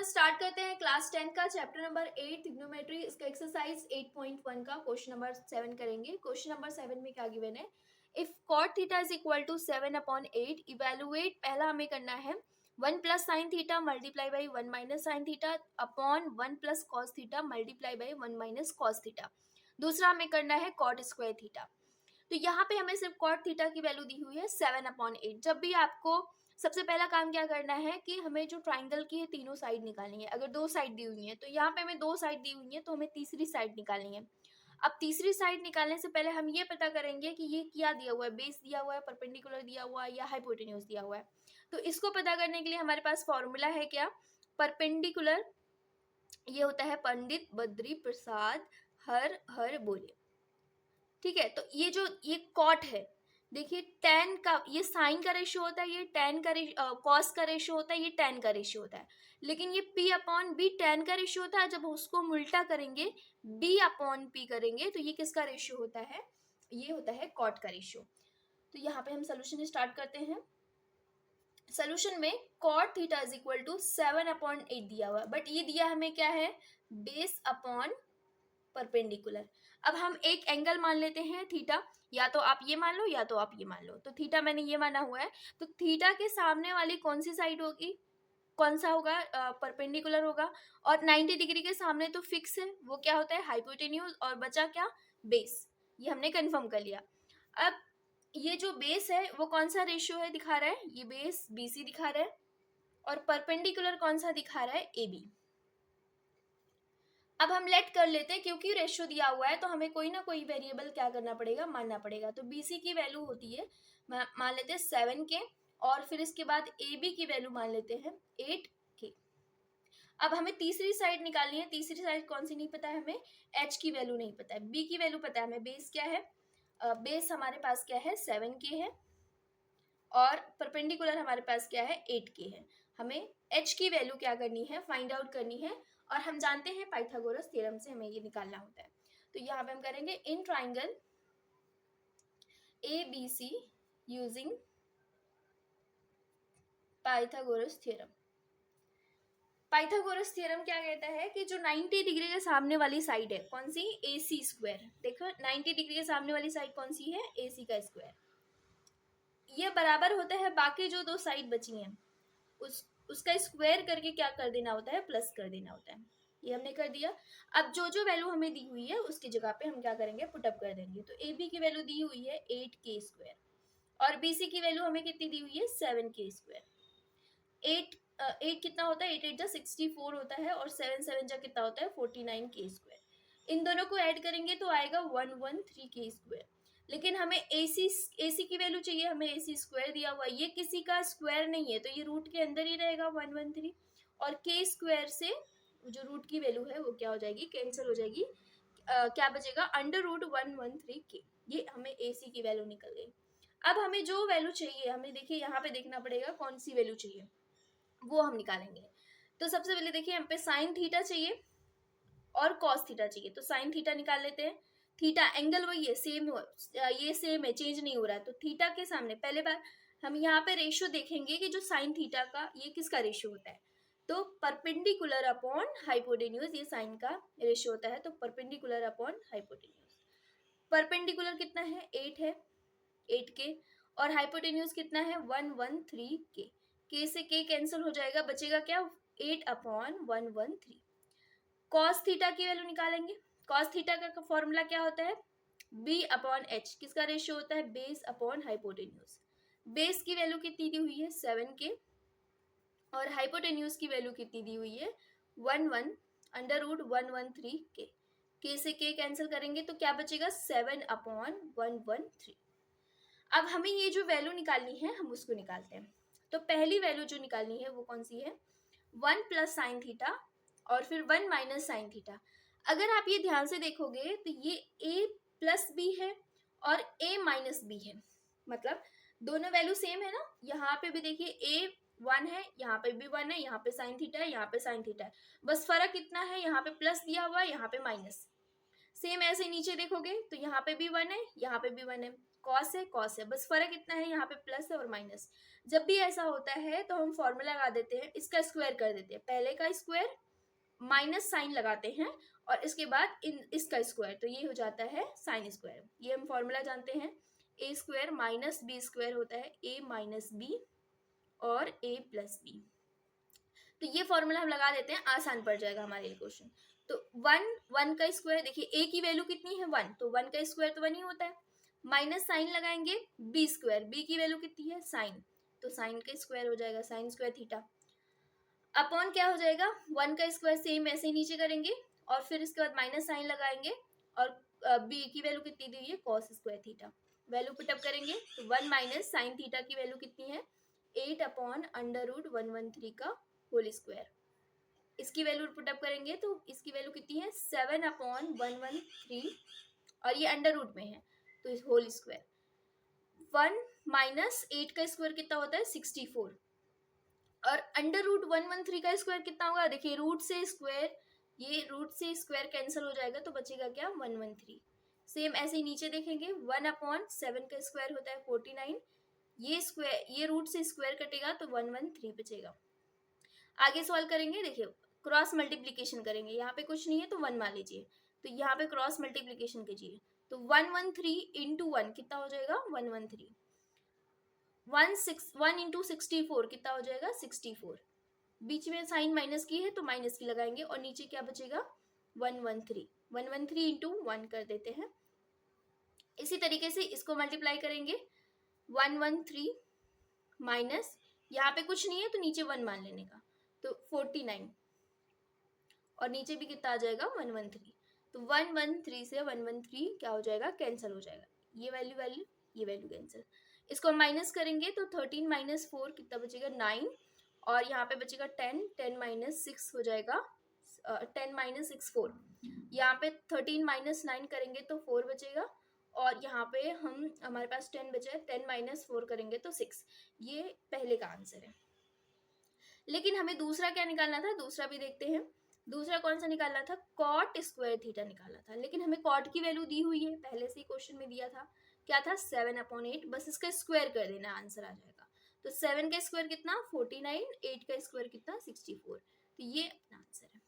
Start करते हैं class 10 का चैप्टर नंबर 8 ट्रिग्नोमेट्री, इसका एक्सरसाइज 8.1 का क्वेश्चन नंबर 7 करेंगे। क्वेश्चन नंबर 7 में क्या गिवन है, if cot theta is equal to 7/8 evaluate, पहला हमें करना है 1 plus sine theta multiply by 1 minus sine theta upon 1 plus cos theta multiply by 1 minus cos theta. दूसरा हमें करना है कॉट स्क्वायर थीटा। तो यहाँ पे हमें सिर्फ कॉट थीटा की वैल्यू दी हुई है 7/8। जब भी आपको सबसे पहला काम क्या करना है कि हमें जो ट्राइंगल की है तीनों साइड निकालनी है। अगर दो साइड दी हुई है तो यहाँ पे हमें दो साइड दी हुई है, तो हमें तीसरी साइड निकालनी है। अब तीसरी साइड निकालने से पहले हम ये पता करेंगे कि ये क्या दिया हुआ है, बेस दिया हुआ है, परपेंडिकुलर दिया हुआ है या हाइपोटेन्यूज दिया हुआ है। तो इसको पता करने के लिए हमारे पास फॉर्मूला है क्या, परपेंडिकुलर ये होता है पंडित बद्री प्रसाद हर हर बोले। ठीक है, तो ये कॉट है, देखिए टेन का ये साइन का रेशियो होता है, ये टेन का कॉस का रेशियो होता है, ये टेन का रेशियो होता है। लेकिन ये p अपॉन बी टेन का रेशियो होता है। जब उसको उल्टा करेंगे b अपॉन p करेंगे तो ये किसका रेशियो होता है, ये होता है कॉट का रेशियो। तो यहाँ पे हम सोल्यूशन स्टार्ट करते हैं। सोल्यूशन में cot theta is equal to 7/8 दिया हुआ है, बट ये दिया हमें क्या है, बेस अपॉन परपेंडिकुलर। अब हम एक एंगल मान लेते हैं थीटा, या तो आप ये मान लो या तो आप ये मान लो। तो थीटा मैंने ये माना हुआ है, तो थीटा के सामने वाली कौन सी साइड होगी, कौन सा होगा, परपेंडिकुलर होगा। और 90 डिग्री के सामने तो फिक्स है, वो क्या होता है हाइपोटेन्यूज, और बचा क्या, बेस। ये हमने कंफर्म कर लिया। अब ये जो बेस है वो कौन सा रेशियो है दिखा रहा है, ये बेस BC दिखा रहा है, और परपेंडिकुलर कौन सा दिखा रहा है, AB। अब हम लेट कर लेते हैं, क्योंकि रेशियो दिया हुआ है तो हमें कोई ना कोई वेरिएबल क्या करना पड़ेगा, मानना पड़ेगा। तो BC की वैल्यू होती है, मान लेते हैं 7 के, और फिर इसके बाद AB की वैल्यू मान लेते हैं 8 के। अब हमें तीसरी साइड निकालनी है। तीसरी साइड कौन सी नहीं पता है हमें, H की वैल्यू नहीं पता है, B की वैल्यू पता है हमें। बेस क्या है, बेस हमारे पास क्या है 7 के है, और परपेंडिकुलर हमारे पास क्या है 8 के है। हमें H की वैल्यू क्या करनी है, फाइंड आउट करनी है, और हम जानते हैं पाइथागोरस थ्योरम से हमें ये निकालना होता है। तो यहाँ पे हम करेंगे in triangle ABC using Pythagoras theorem. Pythagoras theorem क्या कहता है कि जो 90 डिग्री के सामने वाली साइड है, कौन सी, AC स्क्वायर। देखो 90 डिग्री के सामने वाली साइड कौन सी है, AC का स्क्वायर। ये बराबर होता है बाकी जो दो साइड बची हैं उसका स्क्वायर करके क्या कर देना होता है, प्लस कर देना होता है। ये हमने कर दिया। अब जो जो वैल्यू हमें दी हुई है उसकी जगह पे हम क्या करेंगे, पुटअप कर देंगे। तो AB की वैल्यू दी हुई है 8 के स्क्वायर, और BC की वैल्यू हमें कितनी दी हुई है 7 के स्क्वायर। 8 कितना होता है, 8 8 जा 64 होता है, और 7 7 जा कितना होता है 49 के स्क्वायर। इन दोनों को ऐड करेंगे तो आएगा 113 के स्क्वायर। लेकिन हमें AC की वैल्यू चाहिए, हमें AC स्क्वायर दिया हुआ है, ये किसी का स्क्वायर नहीं है, तो ये रूट के अंदर ही रहेगा 113, और के स्क्वायर से जो रूट की वैल्यू है वो क्या हो जाएगी, कैंसिल हो जाएगी। क्या बचेगा, अंडर रूट 113 के। ये हमें AC की वैल्यू निकल गई। अब हमें जो वैल्यू चाहिए, हमें देखिए यहाँ पे देखना पड़ेगा कौन सी वैल्यू चाहिए, वो हम निकालेंगे। तो सबसे पहले देखिए हम पे साइन थीटा चाहिए और कॉस थीटा चाहिए, तो साइन थीटा निकाल लेते हैं। थीटा एंगल वही है, सेम ये सेम है, चेंज नहीं हो रहा है। तो थीटा के सामने पहले बार हम यहाँ पे रेशियो देखेंगे कि जो साइन थीटा का ये किसका रेशियो होता है, तो परपेंडिकुलर अपॉन हाइपोटेन्यूज, ये साइन का रेशियो होता है। तो परपेंडिकुलर अपॉन हाइपोटेन्यूज, परपेंडिकुलर कितना है 8 है, 8 के, और हाइपोटेन्यूज कितना है 113 के से के कैंसिल हो जाएगा, बचेगा क्या 8/113। कॉस थीटा की वैल्यू निकालेंगे। कॉस थीटा का फॉर्मूला क्या होता है, B/H, किसका रेशियो होता है, बेस अपॉन हाइपोटेन्यूज। बेस की वैल्यू कितनी दी हुई है 7 के, और हाइपोटेन्यूज की वैल्यू कितनी दी हुई है अंडर रूट 113 के से के कैंसिल करेंगे तो क्या बचेगा 7/113। अब हमें ये जो वैल्यू निकालनी है हम उसको निकालते हैं। तो पहली वैल्यू जो निकालनी है वो कौन सी है, 1 प्लस साइन थीटा और फिर 1 माइनस साइन थीटा। अगर आप ये ध्यान से देखोगे तो ये a प्लस बी है और a माइनस बी है, मतलब दोनों वैल्यू सेम है ना। यहाँ पे भी देखिए a 1 है, यहाँ पे भी 1 है, यहाँ पे साइन थीटा है, यहाँ पे साइन थीटा है, बस फर्क कितना है, यहाँ पे प्लस दिया हुआ है, यहाँ पे माइनस। सेम ऐसे नीचे देखोगे तो यहाँ पे भी 1 है, यहाँ पे भी 1 है, कॉस है, बस फर्क इतना है, यहाँ पे प्लस है और माइनस। जब भी ऐसा होता है तो हम फॉर्मूला लगा देते हैं, इसका स्क्वायर कर देते हैं, पहले का स्क्वायर माइनस साइन लगाते हैं और इसके बाद इसका स्क्वायर, तो ये हो जाता है साइन स्क्वायर। ये हम फॉर्मूला जानते हैं, ए स्क्वायर माइनस बी स्क्वायर होता है ए माइनस बी और ए प्लस बी। तो ये फॉर्मूला हम लगा देते हैं, आसान पड़ जाएगा हमारे लिए क्वेश्चन। तो वन का स्क्वायर, देखिए ए की वैल्यू कितनी है 1, तो 1 का स्क्वायर तो 1 ही होता है। माइनस साइन लगाएंगे बी स्क्वायर, बी की वैल्यू कितनी है साइन, तो साइन का स्क्वायर हो जाएगा साइन स्क्वायर थीटा। अपॉन क्या हो जाएगा 1 का स्क्वायर, सेम ऐसे ही नीचे करेंगे और फिर इसके बाद माइनस साइन लगाएंगे और बी की वैल्यू कितनी दी हुई है cos square theta. Value put up करेंगे तो 1 माइनस साइन थीटा की वैल्यू कितनी है 8 अपॉन अंडर रूट 113 का होल स्क्वायर। इसकी वैल्यू पुटअप करेंगे तो इसकी वैल्यू कितनी है 7 अपॉन 113 और ये अंडर रूट में है तो इस होल स्क्वायर। 1 माइनस 8 का स्क्वायर कितना होता है 64 और अंडर रूट 113 का स्क्वायर कितना होगा, देखिए रूट से स्क्वायर, ये रूट से स्क्वायर कैंसिल हो जाएगा तो बचेगा क्या 113। सेम ऐसे ही नीचे देखेंगे 1 अपॉन 7 का स्क्वायर होता है 49, ये स्क्वायर ये रूट से स्क्वायर कटेगा तो 113 बचेगा। आगे सॉल्व करेंगे, देखिए क्रॉस मल्टीप्लीकेशन करेंगे, यहाँ पे कुछ नहीं है तो 1 मान लीजिए, तो यहाँ पे क्रॉस मल्टीप्लीकेशन कीजिए तो 113 इंटू 1 कितना हो जाएगा 113। 1 इंटू 64 कितना हो जाएगा 64, बीच में साइन माइनस की है तो माइनस की लगाएंगे और नीचे क्या बचेगा 113 इंटू 1 कर देते हैं। इसी तरीके से इसको मल्टीप्लाई करेंगे 113 माइनस, यहाँ पे कुछ नहीं है तो नीचे 1 मान लेने का तो 49 और नीचे भी कितना आ जाएगा 113, तो 113 से 113 क्या हो जाएगा कैंसिल हो जाएगा, ये वैल्यू ये वैल्यू कैंसिल। इसको माइनस करेंगे तो 13 माइनस 4 कितना बचेगा 9 और यहाँ पे बचेगा 10 माइनस 6 हो जाएगा 10 माइनस 6 4, यहाँ पे 13 माइनस 9 करेंगे तो 4 बचेगा और यहाँ पे हमारे पास 10 बचा है, 10 माइनस 4 करेंगे तो 6। ये पहले का आंसर है। लेकिन हमें दूसरा क्या निकालना था, दूसरा भी देखते हैं। दूसरा कौन सा निकालना था कॉट स्क्वायर थीटा निकालना था, लेकिन हमें कॉट की वैल्यू दी हुई है, पहले से ही क्वेश्चन में दिया था, क्या था 7 अपॉन 8, बस इसका स्क्वायर कर देना आंसर आ जाएगा। तो 7 का स्क्वायर कितना 49, 8 का स्क्वायर कितना 64, तो ये अपना आंसर है।